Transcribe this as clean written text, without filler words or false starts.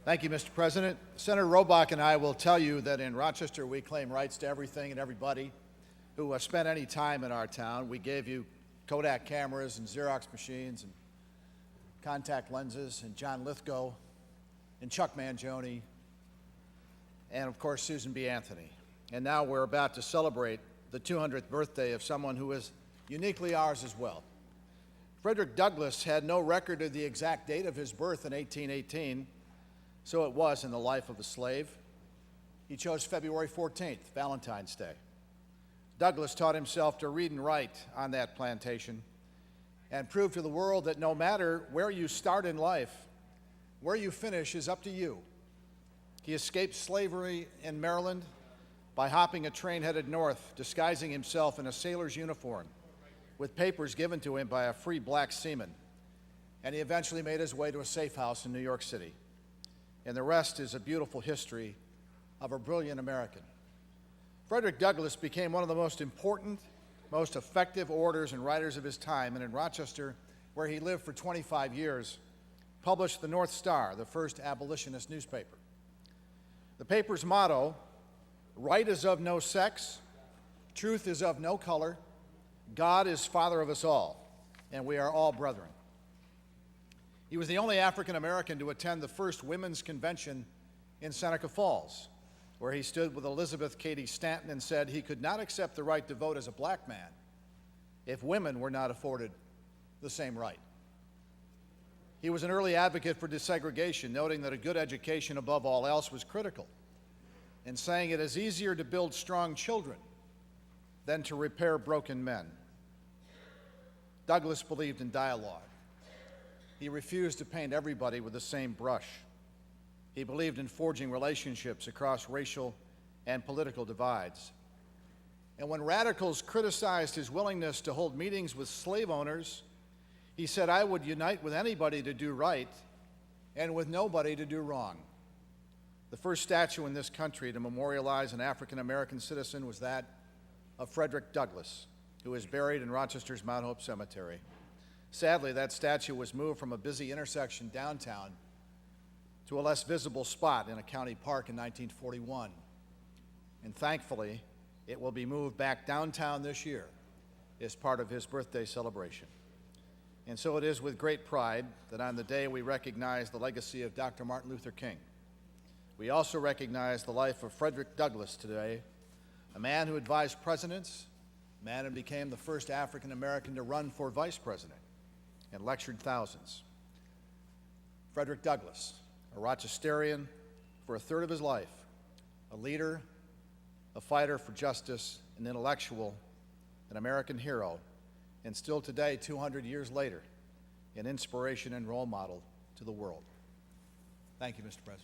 Thank you, Mr. President. Senator Robach and I will tell you that in Rochester we claim rights to everything and everybody who has spent any time in our town. We gave you Kodak cameras and Xerox machines and contact lenses and John Lithgow and Chuck Mangione and, of course, Susan B. Anthony. And now we're about to celebrate the 200th birthday of someone who is uniquely ours as well. Frederick Douglass had no record of the exact date of his birth in 1818, so it was in the life of a slave. He chose February 14th, Valentine's Day. Douglass taught himself to read and write on that plantation and proved to the world that no matter where you start in life, where you finish is up to you. He escaped slavery in Maryland by hopping a train headed north, disguising himself in a sailor's uniform with papers given to him by a free black seaman, and he eventually made his way to a safe house in New York City. And the rest is a beautiful history of a brilliant American. Frederick Douglass became one of the most important, most effective orators and writers of his time, and in Rochester, where he lived for 25 years, published the North Star, the first abolitionist newspaper. The paper's motto, "Right is of no sex, truth is of no color, God is Father of us all, and we are all brethren." He was the only African American to attend the first women's convention in Seneca Falls, where he stood with Elizabeth Cady Stanton and said he could not accept the right to vote as a black man if women were not afforded the same right. He was an early advocate for desegregation, noting that a good education above all else was critical, and saying it is easier to build strong children than to repair broken men. Douglass believed in dialogue. He refused to paint everybody with the same brush. He believed in forging relationships across racial and political divides. And when radicals criticized his willingness to hold meetings with slave owners, he said, "I would unite with anybody to do right and with nobody to do wrong." The first statue in this country to memorialize an African-American citizen was that of Frederick Douglass, who is buried in Rochester's Mount Hope Cemetery. Sadly, that statue was moved from a busy intersection downtown to a less visible spot in a county park in 1941. And thankfully, it will be moved back downtown this year as part of his birthday celebration. And so it is with great pride that on the day we recognize the legacy of Dr. Martin Luther King, we also recognize the life of Frederick Douglass today, a man who advised presidents, a man who became the first African American to run for vice president and lectured thousands. Frederick Douglass, a Rochesterian for a third of his life, a leader, a fighter for justice, an intellectual, an American hero, and still today, 200 years later, an inspiration and role model to the world. Thank you, Mr. President.